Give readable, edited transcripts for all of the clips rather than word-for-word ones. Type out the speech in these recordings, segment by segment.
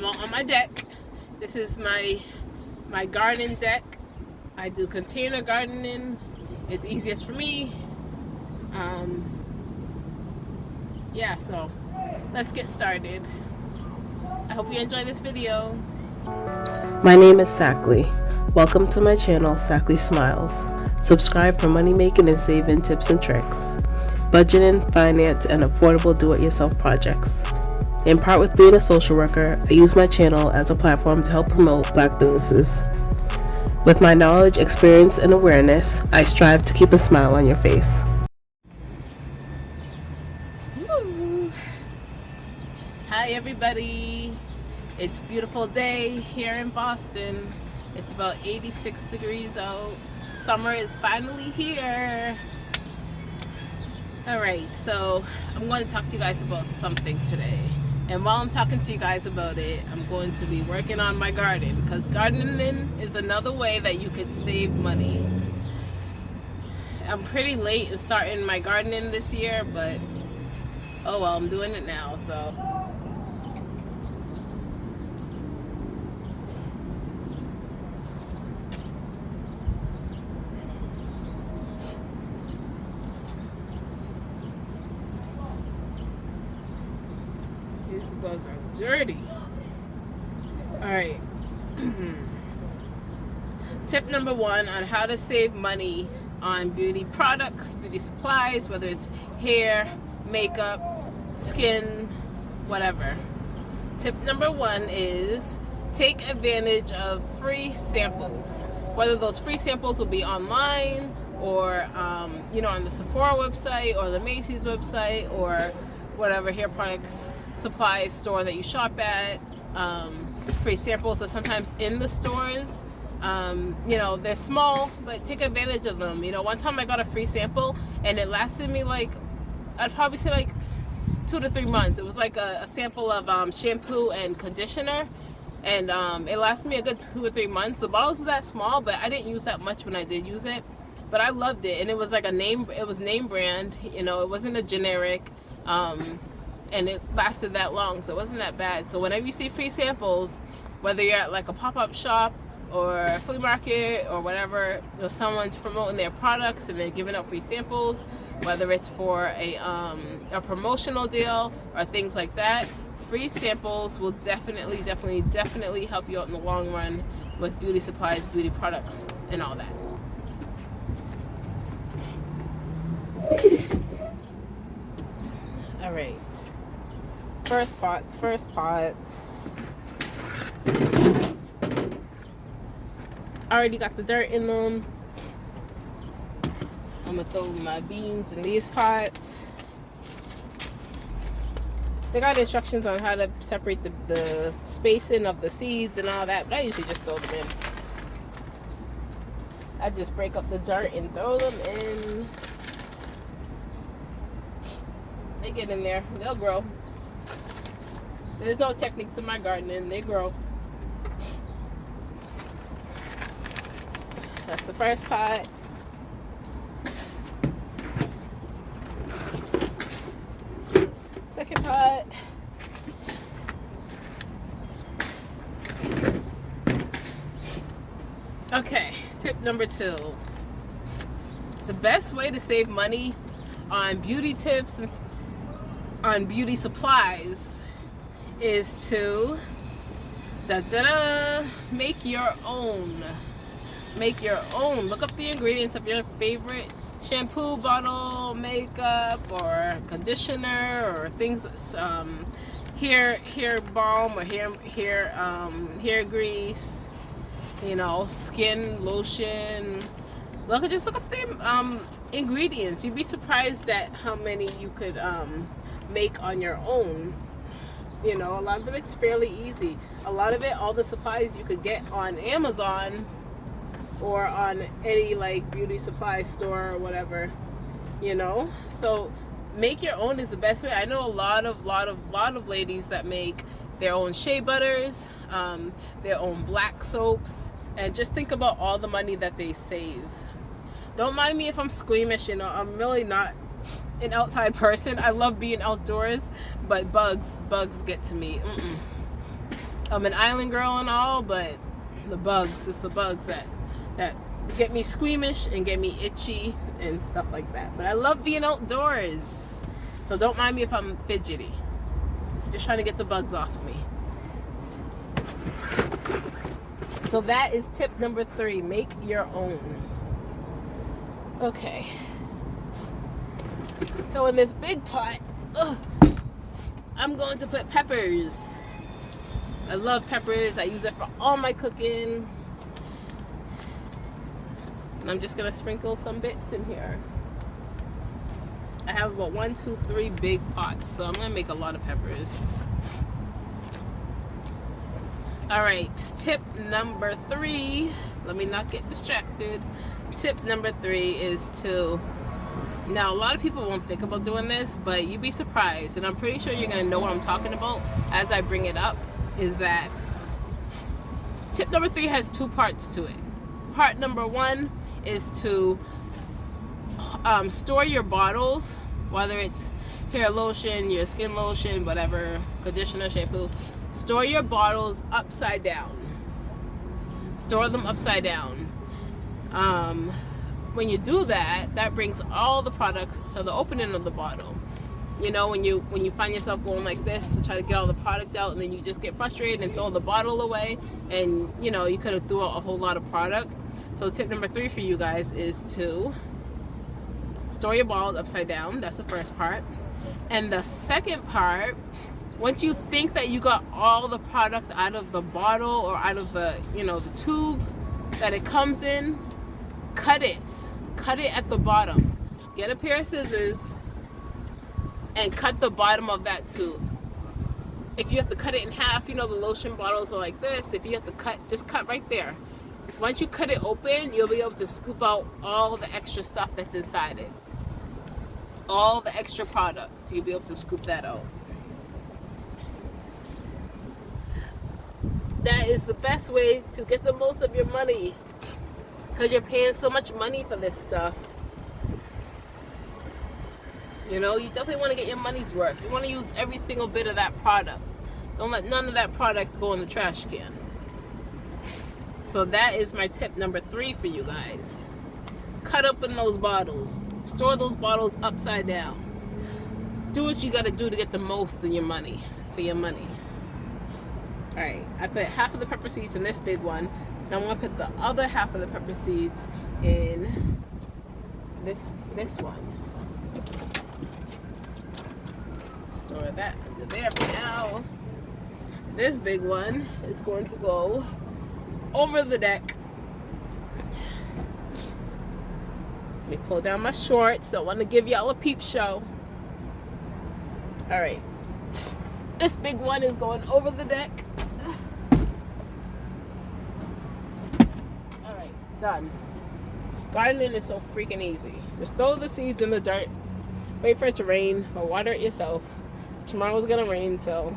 out on my deck. This is my garden deck. I do container gardening. It's easiest for me. Yeah, so let's get started. I hope you enjoy this video. My name is Sakli. Welcome to my channel, saklesmiles. Subscribe for money making and saving tips and tricks, budgeting, finance, and affordable do-it-yourself projects. In part with being a social worker, I use my channel as a platform to help promote Black businesses. With my knowledge, experience, and awareness, I strive to keep a smile on your face. Woo. Hi everybody. It's a beautiful day here in Boston. It's about 86 degrees out. Summer is finally here. Alright, so I'm going to talk to you guys about something today. And while I'm talking to you guys about it, I'm going to be working on my garden, because gardening is another way that you could save money. I'm pretty late in starting my gardening this year, but oh well, I'm doing it now, so. These gloves are dirty. Alright. Tip number 1 on how to save money on beauty products, beauty supplies, whether it's hair, makeup, skin, whatever. Tip number 1 is take advantage of free samples. Whether those free samples will be online or on the Sephora website or the Macy's website or whatever hair products supply store that you shop at. Free samples are sometimes in the stores. They're small, but take advantage of them. One time I got a free sample and it lasted me I'd probably say 2 to 3 months. It was like a sample of shampoo and conditioner, and it lasted me a good 2 or 3 months. The bottles were that small, but I didn't use that much when I did use it. But I loved it, and it was it was name brand. It wasn't a generic. And it lasted that long, so it wasn't that bad. So whenever you see free samples, whether you're at a pop-up shop or a flea market or whatever, if someone's promoting their products and they're giving out free samples, whether it's for a promotional deal or things like that, free samples will definitely help you out in the long run with beauty supplies, beauty products, and all that. All right. First pots. I already got the dirt in them. I'm gonna throw my beans in these pots. They got instructions on how to separate the spacing of the seeds and all that, but I usually just throw them in. I just break up the dirt and throw them in. They get in there, they'll grow. There's no technique to my gardening, they grow. That's the first pot. Second pot. Okay, tip number 2. The best way to save money on beauty tips and on beauty supplies is to make your own. Make your own. Look up the ingredients of your favorite shampoo bottle, makeup, or conditioner, or things, hair balm, or hair grease, skin lotion. Just look up the ingredients. You'd be surprised at how many you could make on your own. A lot of it's fairly easy. A lot of it, all the supplies you could get on Amazon or on any beauty supply store or whatever, So make your own is the best way. I know a lot of ladies that make their own shea butters, their own black soaps, and just think about all the money that they save. Don't mind me if I'm squeamish, I'm really not an outside person. I love being outdoors, but bugs get to me. I'm an island girl and all, but the bugs, it's the bugs that get me squeamish and get me itchy and stuff like that. But I love being outdoors, so don't mind me if I'm fidgety. Just trying to get the bugs off of me. So that is tip number 3, make your own. Okay. So in this big pot, I'm going to put peppers. I love peppers. I use it for all my cooking. And I'm just gonna sprinkle some bits in here. I have about 1, 2, 3 big pots, so I'm gonna make a lot of peppers. All right, tip number 3. Let me not get distracted. Tip number 3 is to, now a lot of people won't think about doing this, but you'd be surprised, and I'm pretty sure you're gonna know what I'm talking about as I bring it up, is that tip number 3 has 2 parts to it. Part number 1 is to store your bottles, whether it's hair lotion, your skin lotion, whatever, conditioner, shampoo. Store your bottles upside down. Store them upside down. When you do that, that brings all the products to the opening of the bottle. You know, when you find yourself going like this to try to get all the product out, and then you just get frustrated and throw the bottle away, and you know, you could have threw out a whole lot of product. So tip number 3 for you guys is to store your bottles upside down. That's the first part. And the second part, once you think that you got all the product out of the bottle or out of the, you know, the tube that it comes in, cut it at the bottom. Get a pair of scissors and cut the bottom of that tube. If you have to cut it in half, you know, the lotion bottles are like this. If you have to cut, just cut right there. Once you cut it open, you'll be able to scoop out all the extra stuff that's inside it. All the extra products, you'll be able to scoop that out. That is the best way to get the most of your money, because you're paying so much money for this stuff. You know, you definitely want to get your money's worth. You want to use every single bit of that product. Don't let none of that product go in the trash can. So that is my tip number 3 for you guys. Cut open those bottles. Store those bottles upside down. Do what you got to do to get the most of your money, for your money. Alright, I put half of the pepper seeds in this big one. And I'm going to put the other half of the pepper seeds in this one. Store that under there for now. This big one is going to go over the deck. Let me pull down my shorts. Don't want to give y'all a peep show. Alright. This big one is going over the deck. Alright, done. Gardening is so freaking easy. Just throw the seeds in the dirt. Wait for it to rain or water it yourself. Tomorrow's gonna rain, so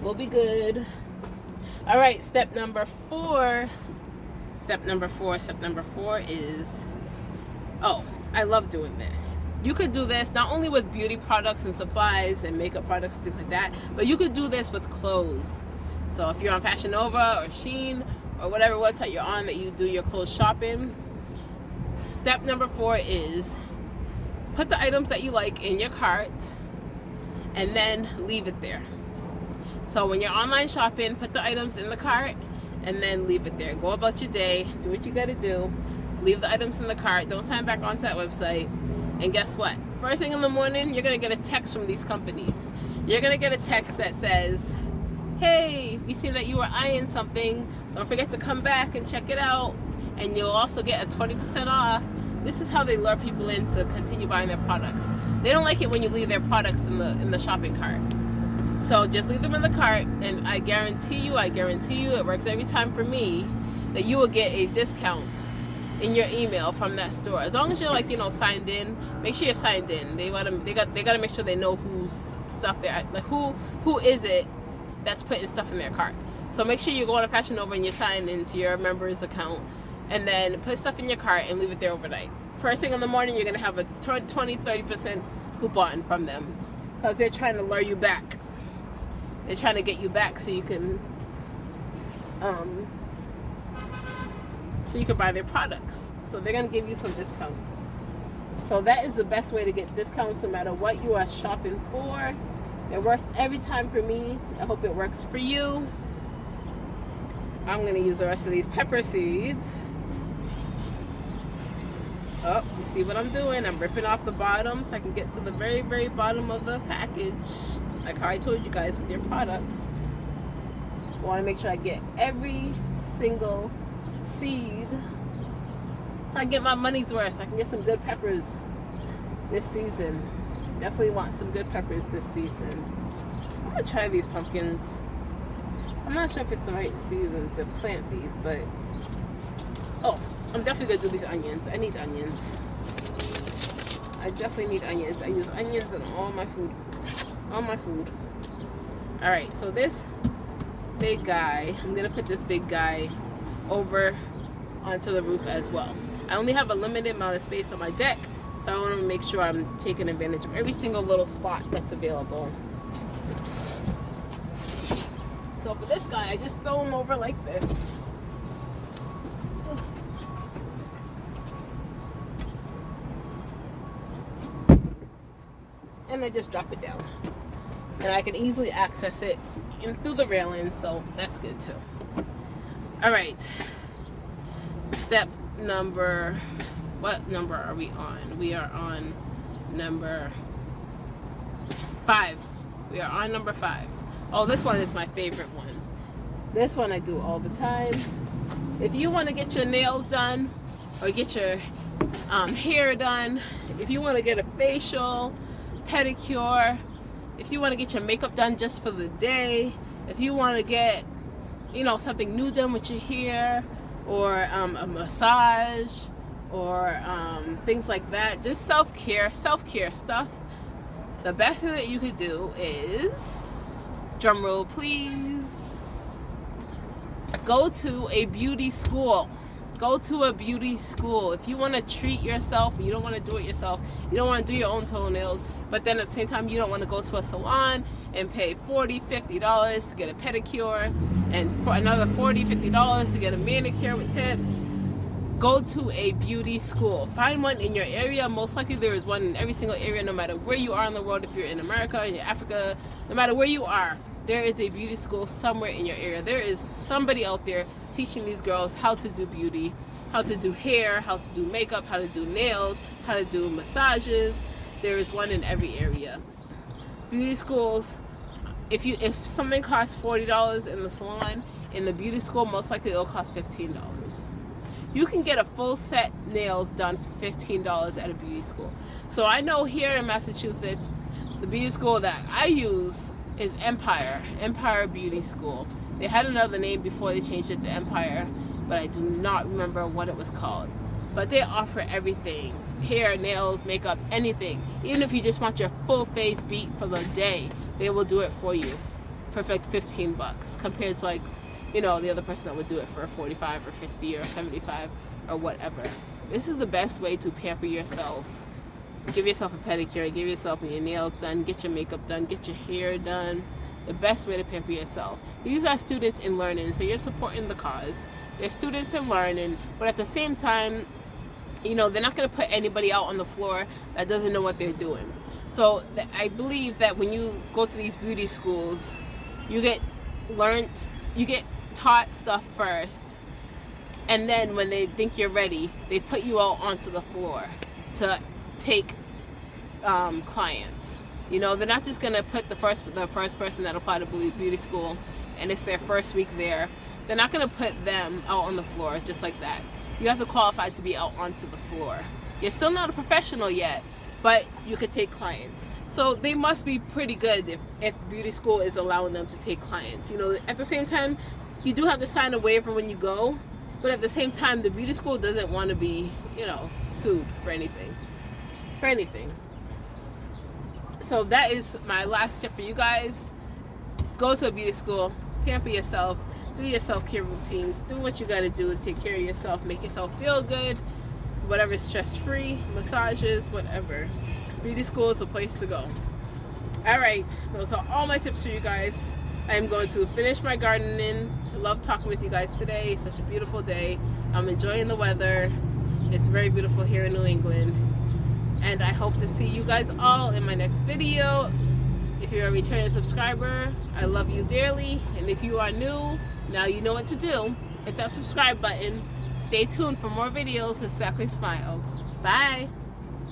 we'll be good. All right, step number 4 is, oh, I love doing this. You could do this not only with beauty products and supplies and makeup products and things like that, but you could do this with clothes. So if you're on Fashion Nova or Shein or whatever website you're on that you do your clothes shopping, step number 4 is put the items that you like in your cart and then leave it there. So when you're online shopping, put the items in the cart and then leave it there. Go about your day, do what you gotta do, leave the items in the cart, don't sign back onto that website. And guess what? First thing in the morning, you're gonna get a text from these companies. You're gonna get a text that says, hey, we see that you were eyeing something. Don't forget to come back and check it out. And you'll also get a 20% off. This is how they lure people in to continue buying their products. They don't like it when you leave their products in the shopping cart. So just leave them in the cart, and I guarantee you, it works every time for me, that you will get a discount in your email from that store. As long as you're, like, you know, signed in, make sure you're signed in. They gotta make sure they know whose stuff they're at, like who is it that's putting stuff in their cart. So make sure you go on Fashion Nova and you sign into your members account, and then put stuff in your cart and leave it there overnight. First thing in the morning, you're gonna have a 20-30% coupon from them, because they're trying to lure you back. They're trying to get you back so you can buy their products. So they're going to give you some discounts. So that is the best way to get discounts no matter what you are shopping for. It works every time for me. I hope it works for you. I'm going to use the rest of these pepper seeds. Oh, you see what I'm doing? I'm ripping off the bottom so I can get to the very, very bottom of the package. Like how I told you guys with your products. I want to make sure I get every single seed so I can get my money's worth, so I can get some good peppers this season. Definitely want some good peppers this season. I'm going to try these pumpkins. I'm not sure if it's the right season to plant these, but oh, I'm definitely going to do these onions. I need onions. I definitely need onions. I use onions in all my food. All my food. Alright, so this big guy, I'm going to put this big guy over onto the roof as well. I only have a limited amount of space on my deck, so I want to make sure I'm taking advantage of every single little spot that's available. So for this guy, I just throw him over like this. And I just drop it down. And I can easily access it in through the railing, so that's good too. Alright. Step number, what number are we on? We are on number 5. We are on number 5. Oh, this one is my favorite one. This one I do all the time. If you want to get your nails done or get your hair done, if you want to get a facial, pedicure, if you want to get your makeup done just for the day, if you want to get, you know, something new done with your hair, or a massage, or things like that, just self-care stuff, the best thing that you could do is, drum roll please, go to a beauty school. Go to a beauty school. If you want to treat yourself, you don't want to do it yourself, you don't want to do your own toenails, but then at the same time you don't want to go to a salon and pay $40-$50 to get a pedicure, and for another $40-$50 to get a manicure with tips, go to a beauty school. Find one in your area. Most likely there is one in every single area, no matter where you are in the world. If you're in America, in Africa, no matter where you are, there is a beauty school somewhere in your area. There is somebody out there teaching these girls how to do beauty, how to do hair, how to do makeup, how to do nails, how to do massages. There is one in every area. Beauty schools, if something costs $40 in the salon, in the beauty school most likely it'll cost $15. You can get a full set nails done for $15 at a beauty school. So I know here in Massachusetts, the beauty school that I use is Empire Beauty School. They had another name before they changed it to Empire, but I do not remember what it was called. But they offer everything: hair, nails, makeup, anything. Even if you just want your full face beat for the day, they will do it for you for like $15 compared to, like, you know, the other person that would do it for 45 or 50 or 75 or whatever. This is the best way to pamper yourself. Give yourself a pedicure, give yourself your nails done, get your makeup done, get your hair done. The best way to pamper yourself. These are students in learning, so you're supporting the cause. They're students in learning, but at the same time, you know, they're not going to put anybody out on the floor that doesn't know what they're doing. So I believe that when you go to these beauty schools, you get taught stuff first, and then when they think you're ready, they put you out onto the floor to take clients. You know, they're not just gonna put the first person that applied to beauty school and it's their first week there. They're not gonna put them out on the floor just like that. You have to qualify to be out onto the floor. You're still not a professional yet, but you could take clients. So they must be pretty good if beauty school is allowing them to take clients. You know, at the same time, you do have to sign a waiver when you go, but at the same time, the beauty school doesn't want to be, you know, sued for anything. So that is my last tip for you guys. Go to a beauty school, pamper yourself, do your self-care routines, do what you got to do to take care of yourself, make yourself feel good, whatever, stress-free, massages, whatever. Beauty school is the place to go. All right, those are all my tips for you guys. I'm going to finish my gardening. I love talking with you guys today. It's such a beautiful day. I'm enjoying the weather. It's very beautiful here in New England. And I hope to see you guys all in my next video. If you're a returning subscriber, I love you dearly. And if you are new, now you know what to do. Hit that subscribe button. Stay tuned for more videos with Sakle Smiles. Bye.